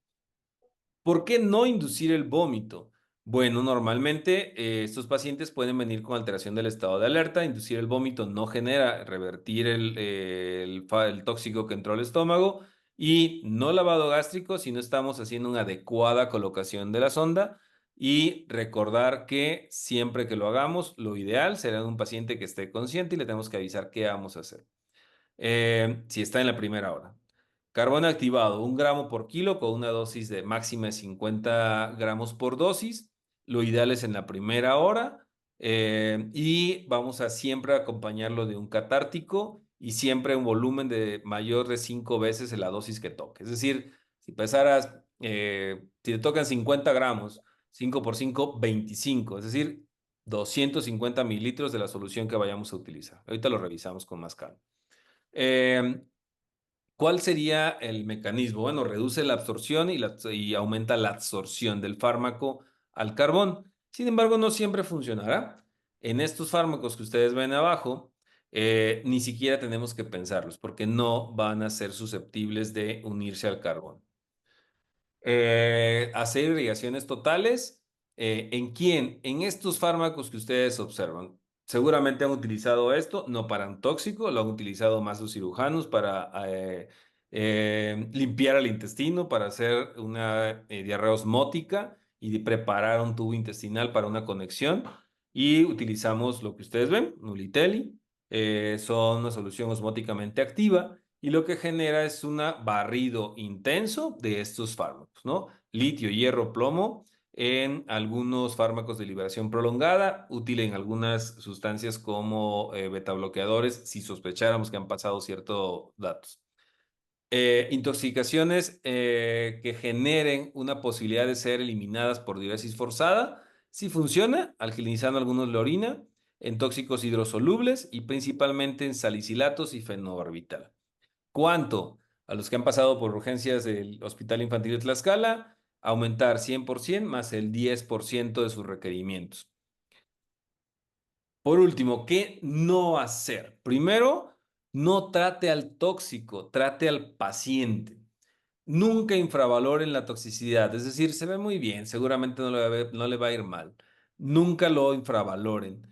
¿Por qué no inducir el vómito? Bueno, normalmente estos pacientes pueden venir con alteración del estado de alerta. Inducir el vómito no genera revertir el tóxico que entró al estómago y no lavado gástrico si no estamos haciendo una adecuada colocación de la sonda. Y recordar que siempre que lo hagamos, lo ideal será en un paciente que esté consciente y le tenemos que avisar qué vamos a hacer si está en la primera hora. Carbón activado, 1 gramo por kilo con una dosis de máxima de 50 gramos por dosis. Lo ideal es en la primera hora y vamos a siempre acompañarlo de un catártico y siempre un volumen de mayor de 5 veces la dosis que toque. Es decir, si pesaras, si te tocan 50 gramos, 5 por 5, 25. Es decir, 250 mililitros de la solución que vayamos a utilizar. Ahorita lo revisamos con más calma. Eh, ¿Cuál sería el mecanismo? Bueno, reduce la absorción y aumenta la absorción del fármaco al carbón. Sin embargo, no siempre funcionará. En estos fármacos que ustedes ven abajo, ni siquiera tenemos que pensarlos porque no van a ser susceptibles de unirse al carbón. Hacer irrigaciones totales. ¿En quién? En estos fármacos que ustedes observan. Seguramente han utilizado esto, no para un tóxico, lo han utilizado más los cirujanos para limpiar el intestino, para hacer una diarrea osmótica y de preparar un tubo intestinal para una conexión. Y utilizamos lo que ustedes ven, Nuliteli, son una solución osmóticamente activa y lo que genera es un barrido intenso de estos fármacos, ¿no? Litio, hierro, plomo en algunos fármacos de liberación prolongada, útil en algunas sustancias como betabloqueadores, si sospecháramos que han pasado ciertos datos. Intoxicaciones que generen una posibilidad de ser eliminadas por diuresis forzada, si funciona, alquilinizando algunos la orina, en tóxicos hidrosolubles y principalmente en salicilatos y fenobarbital. ¿Cuánto? A los que han pasado por urgencias del Hospital Infantil de Tlaxcala, aumentar 100% más el 10% de sus requerimientos. Por último, ¿qué no hacer? Primero, no trate al tóxico, trate al paciente. Nunca infravaloren la toxicidad, es decir, se ve muy bien, seguramente no le va a ir mal. Nunca lo infravaloren.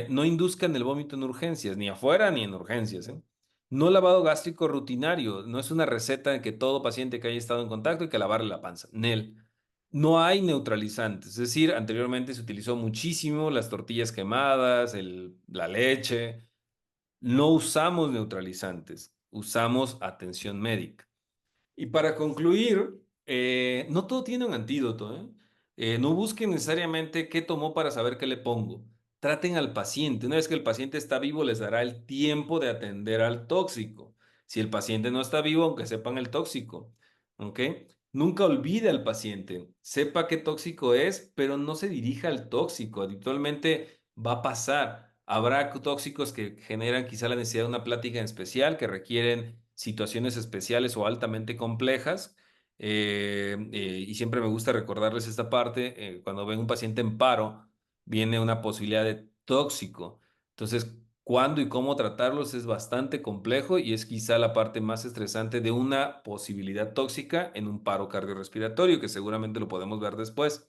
No induzcan el vómito en urgencias, ni afuera ni en urgencias, ¿eh? No lavado gástrico rutinario, no es una receta de que todo paciente que haya estado en contacto hay que lavarle la panza. Nel. No hay neutralizantes, es decir, anteriormente se utilizó muchísimo las tortillas quemadas, la leche. No usamos neutralizantes, usamos atención médica. Y para concluir, no todo tiene un antídoto, ¿eh? No busquen necesariamente qué tomó para saber qué le pongo. Traten al paciente. Una vez que el paciente está vivo, les dará el tiempo de atender al tóxico. Si el paciente no está vivo, aunque sepan el tóxico, ¿ok? Nunca olvide al paciente. Sepa qué tóxico es, pero no se dirija al tóxico. Habitualmente va a pasar. Habrá tóxicos que generan quizá la necesidad de una plática en especial, que requieren situaciones especiales o altamente complejas. Y siempre me gusta recordarles esta parte. Cuando ven un paciente en paro, viene una posibilidad de tóxico. Entonces, cuándo y cómo tratarlos es bastante complejo y es quizá la parte más estresante de una posibilidad tóxica en un paro cardiorrespiratorio, que seguramente lo podemos ver después.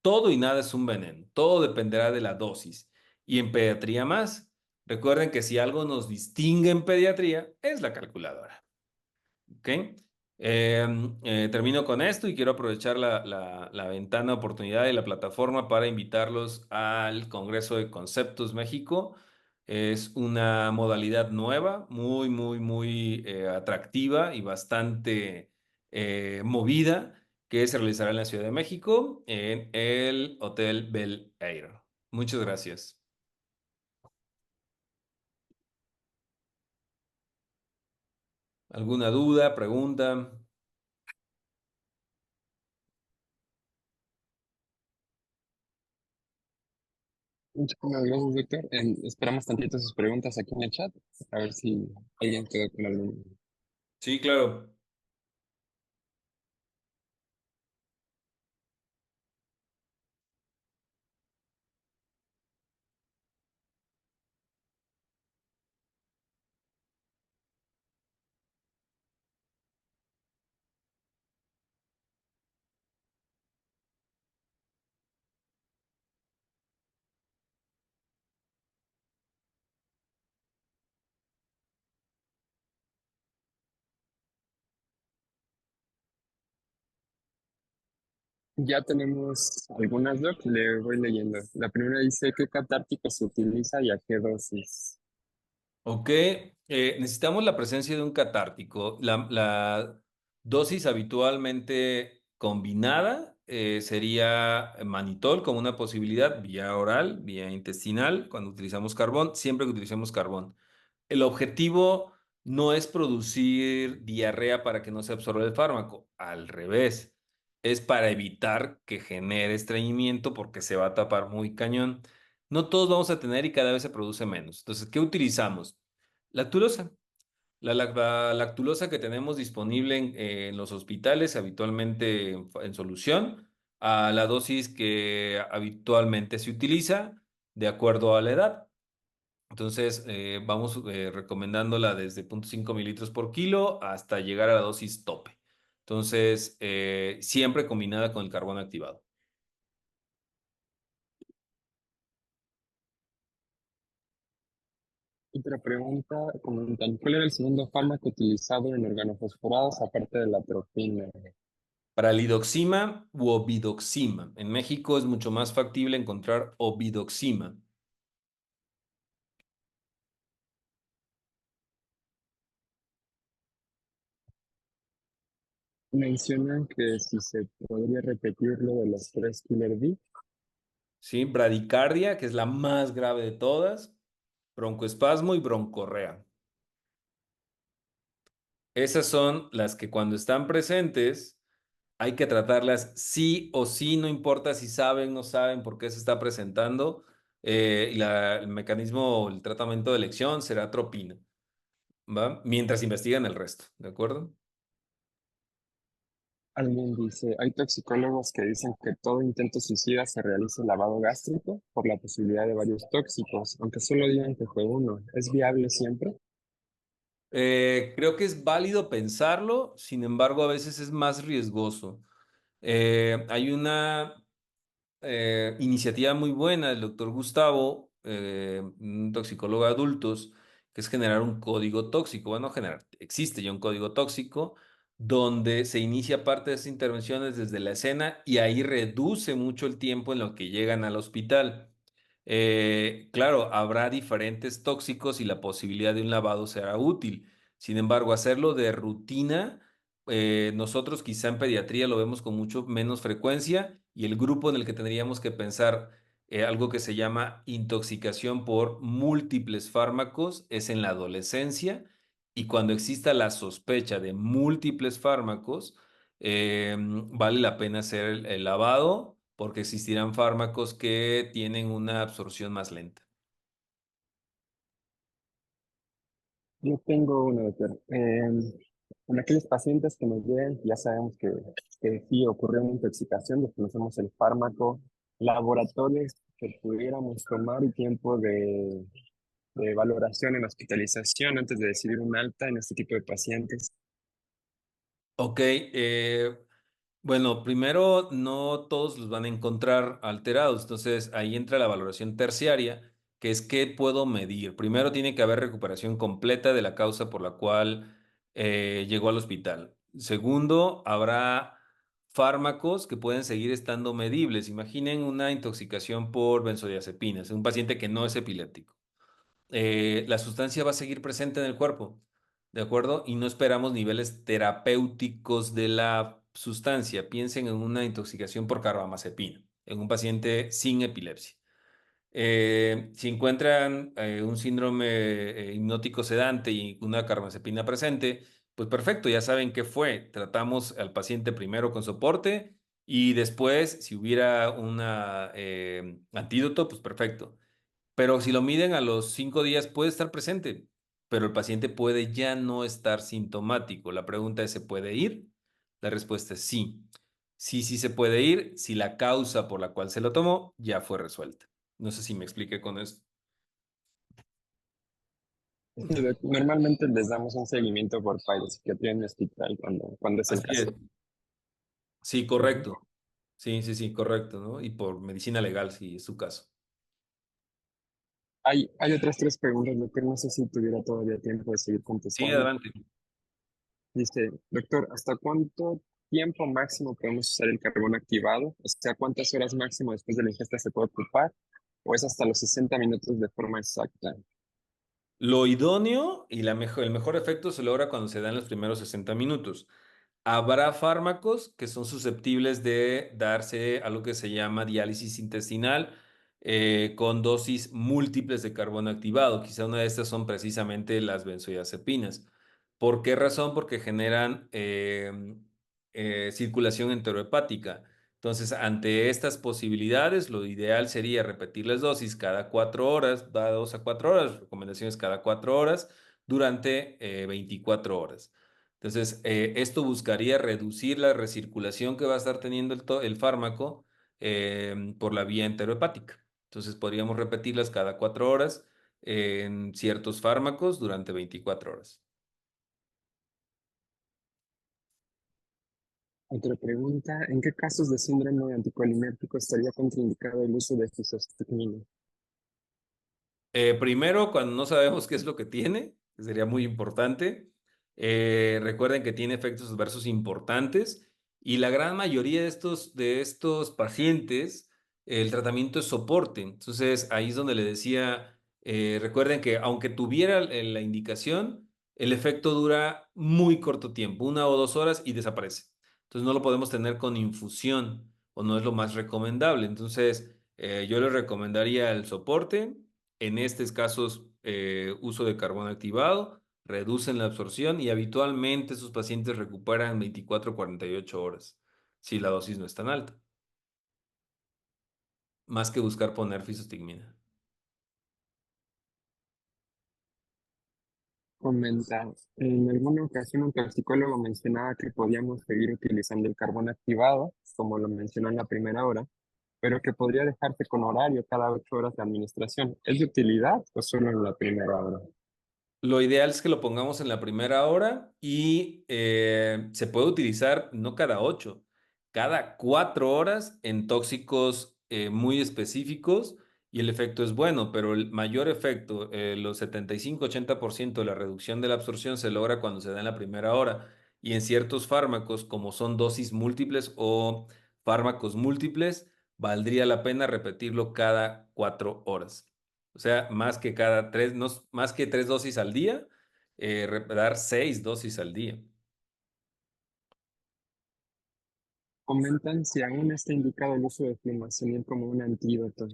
Todo y nada es un veneno, todo dependerá de la dosis. Y en pediatría más, recuerden que si algo nos distingue en pediatría es la calculadora. ¿Ok? Termino con esto y quiero aprovechar la ventana, oportunidad y la plataforma para invitarlos al Congreso de Conceptos México. Es una modalidad nueva, muy, muy, muy atractiva y bastante movida que se realizará en la Ciudad de México en el Hotel Bel Air. Muchas gracias. ¿Alguna duda, pregunta?
Muchísimas gracias, doctor. Esperamos tantito sus preguntas aquí en el chat, a ver si alguien quedó con alguna.
Sí, claro.
Ya tenemos algunas, Doc, le voy leyendo. La primera dice, ¿qué catártico se utiliza y a qué dosis?
Ok, necesitamos la presencia de un catártico. La dosis habitualmente combinada sería manitol como una posibilidad, vía oral, vía intestinal, cuando utilizamos carbón, siempre que utilicemos carbón. El objetivo no es producir diarrea para que no se absorba el fármaco, al revés, es para evitar que genere estreñimiento porque se va a tapar muy cañón. No todos vamos a tener y cada vez se produce menos. Entonces, ¿qué utilizamos? Lactulosa. La lactulosa que tenemos disponible en los hospitales, habitualmente en solución, a la dosis que habitualmente se utiliza de acuerdo a la edad. Entonces, vamos recomendándola desde 0,5 mililitros por kilo hasta llegar a la dosis tope. Entonces, siempre combinada con el carbón activado.
Otra pregunta, comentan, ¿cuál era el segundo fármaco utilizado en organofosforados aparte de la atropina?
Para lidoxima u obidoxima. En México es mucho más factible encontrar obidoxima.
Mencionan que si se podría repetir lo de los tres Killer B.
¿Sí? Bradicardia, que es la más grave de todas. Broncoespasmo y broncorrea. Esas son las que cuando están presentes hay que tratarlas sí o sí, no importa si saben o no saben por qué se está presentando. El mecanismo, el tratamiento de elección será tropina, ¿va? Mientras investigan el resto, ¿de acuerdo?
Alguien dice, hay toxicólogos que dicen que todo intento suicida se realiza lavado gástrico por la posibilidad de varios tóxicos, aunque solo digan que fue uno. ¿Es viable siempre?
Creo que es válido pensarlo, sin embargo, a veces es más riesgoso. Hay una iniciativa muy buena del doctor Gustavo, un toxicólogo de adultos, que es generar un código tóxico. Bueno, generar, existe ya un código tóxico donde se inicia parte de esas intervenciones desde la escena y ahí reduce mucho el tiempo en lo que llegan al hospital. Claro, habrá diferentes tóxicos y la posibilidad de un lavado será útil. Sin embargo, hacerlo de rutina, nosotros quizá en pediatría lo vemos con mucho menos frecuencia y el grupo en el que tendríamos que pensar algo que se llama intoxicación por múltiples fármacos es en la adolescencia y cuando exista la sospecha de múltiples fármacos, vale la pena hacer el lavado porque existirán fármacos que tienen una absorción más lenta.
Yo tengo uno, doctor. En aquellos pacientes que nos lleguen, ya sabemos que sí ocurrió una intoxicación, desconocemos el fármaco, laboratorios que pudiéramos tomar y tiempo de valoración en hospitalización antes de decidir un alta en este tipo de pacientes.
Ok, bueno, primero no todos los van a encontrar alterados, entonces ahí entra la valoración terciaria, que es qué puedo medir. Primero tiene que haber recuperación completa de la causa por la cual llegó al hospital. Segundo, habrá fármacos que pueden seguir estando medibles. Imaginen una intoxicación por benzodiazepinas, un paciente que no es epiléptico. La sustancia va a seguir presente en el cuerpo, ¿de acuerdo? Y no esperamos niveles terapéuticos de la sustancia. Piensen en una intoxicación por carbamazepina, en un paciente sin epilepsia. Si encuentran un síndrome hipnótico sedante y una carbamazepina presente, pues perfecto, ya saben qué fue. Tratamos al paciente primero con soporte y después, si hubiera un antídoto, pues perfecto. Pero si lo miden a los 5 días, puede estar presente, pero el paciente puede ya no estar sintomático. La pregunta es, ¿se puede ir? La respuesta es sí. Sí, sí se puede ir si la causa por la cual se lo tomó ya fue resuelta. No sé si me expliqué con esto.
Sí, normalmente les damos un seguimiento por psiquiatría en el hospital cuando es el
Así
caso.
es. Sí,
Ujú.
correcto. Sí, sí, sí, correcto, ¿no? Y por medicina legal, si es su caso.
Hay otras tres preguntas, doctor. No sé si tuviera todavía tiempo de seguir
Sí,
contestando.
adelante.
Dice, doctor, ¿hasta cuánto tiempo máximo podemos usar el carbón activado? O sea, ¿cuántas horas máximo después de la ingesta se puede ocupar? ¿O es hasta los 60 minutos de forma exacta?
Lo idóneo y el mejor efecto se logra cuando se dan los primeros 60 minutos. Habrá fármacos que son susceptibles de darse algo que se llama diálisis intestinal con dosis múltiples de carbono activado. Quizá una de estas son precisamente las benzodiazepinas. ¿Por qué razón? Porque generan circulación enterohepática. Entonces, ante estas posibilidades, lo ideal sería repetir las dosis cada 4 horas, da 2 a 4 horas, recomendaciones cada 4 horas, durante 24 horas. Entonces, esto buscaría reducir la recirculación que va a estar teniendo el fármaco por la vía enterohepática. Entonces, podríamos repetirlas cada 4 horas en ciertos fármacos durante 24 horas.
Otra pregunta, ¿en qué casos de síndrome anticolinérgico estaría contraindicado el uso de fluoxetina?
Primero, cuando no sabemos qué es lo que tiene, que sería muy importante. Recuerden que tiene efectos adversos importantes y la gran mayoría de estos pacientes, el tratamiento es soporte. Entonces, ahí es donde le decía, recuerden que aunque tuviera la indicación, el efecto dura muy corto tiempo, 1 o 2 horas y desaparece. Entonces, no lo podemos tener con infusión o no es lo más recomendable. Entonces, yo les recomendaría el soporte en estos casos, uso de carbón activado, reducen la absorción y habitualmente sus pacientes recuperan 24 a 48 horas, si la dosis no es tan alta, más que buscar poner fisostigmina.
Comenta, en alguna ocasión un toxicólogo mencionaba que podíamos seguir utilizando el carbón activado, como lo mencionó en la primera hora, pero que podría dejarse con horario cada 8 horas de administración. ¿Es de utilidad o solo en la primera hora?
Lo ideal es que lo pongamos en la primera hora y se puede utilizar no cada 8, cada 4 horas en tóxicos muy específicos y el efecto es bueno, pero el mayor efecto, los 75-80% de la reducción de la absorción se logra cuando se da en la primera hora y en ciertos fármacos como son dosis múltiples o fármacos múltiples, valdría la pena repetirlo cada 4 horas. O sea, más que cada tres, no, más que 3 dosis al día, dar 6 dosis al día.
Comentan si aún está indicado el uso de flumazenil como un antídoto.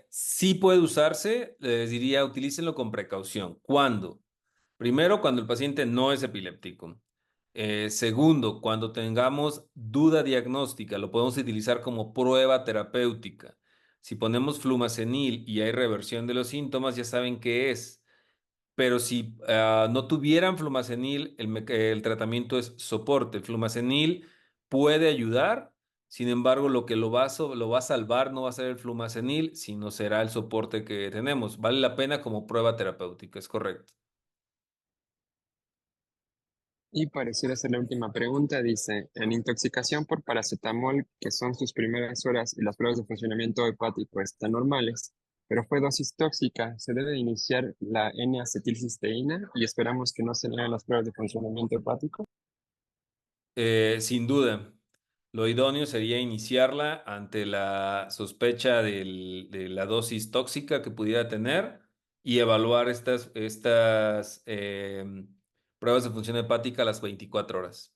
Sí puede usarse, les diría, utilícenlo con precaución. ¿Cuándo? Primero, cuando el paciente no es epiléptico. Segundo, cuando tengamos duda diagnóstica, lo podemos utilizar como prueba terapéutica. Si ponemos flumazenil y hay reversión de los síntomas, ya saben qué es. Pero si no tuvieran flumazenil, el tratamiento es soporte. El flumazenil puede ayudar, sin embargo, lo que lo va a salvar no va a ser el flumazenil, sino será el soporte que tenemos. Vale la pena como prueba terapéutica, es correcto.
Y pareciera ser la última pregunta, dice, en intoxicación por paracetamol, que son sus primeras horas y las pruebas de funcionamiento hepático están normales, pero fue dosis tóxica, se debe iniciar la N-acetilcisteína y esperamos que no se den las pruebas de funcionamiento hepático.
Sin duda, lo idóneo sería iniciarla ante la sospecha de la dosis tóxica que pudiera tener y evaluar estas pruebas de función hepática a las 24 horas.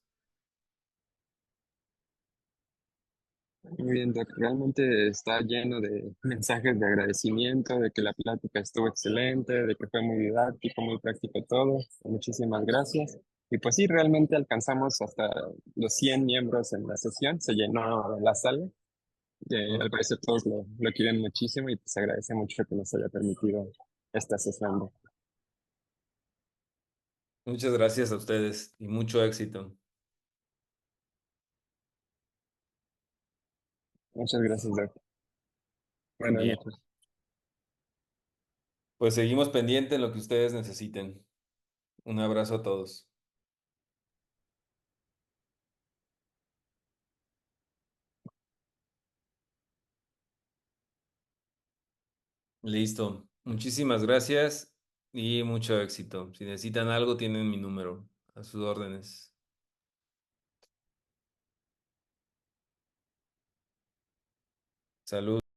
Muy bien, Doc. Realmente está lleno de mensajes de agradecimiento, de que la plática estuvo excelente, de que fue muy didáctico, muy práctico todo. Muchísimas gracias. Y pues sí, realmente alcanzamos hasta los 100 miembros en la sesión, se llenó la sala. Al parecer todos lo quieren muchísimo y pues agradece mucho que nos haya permitido esta sesión, Doc.
Muchas gracias a ustedes y mucho éxito.
Muchas gracias, Doc. Buenas
Bien,
noches.
pues seguimos pendientes en lo que ustedes necesiten. Un abrazo a todos. Listo. Muchísimas gracias y mucho éxito. Si necesitan algo, tienen mi número. A sus órdenes. Salud.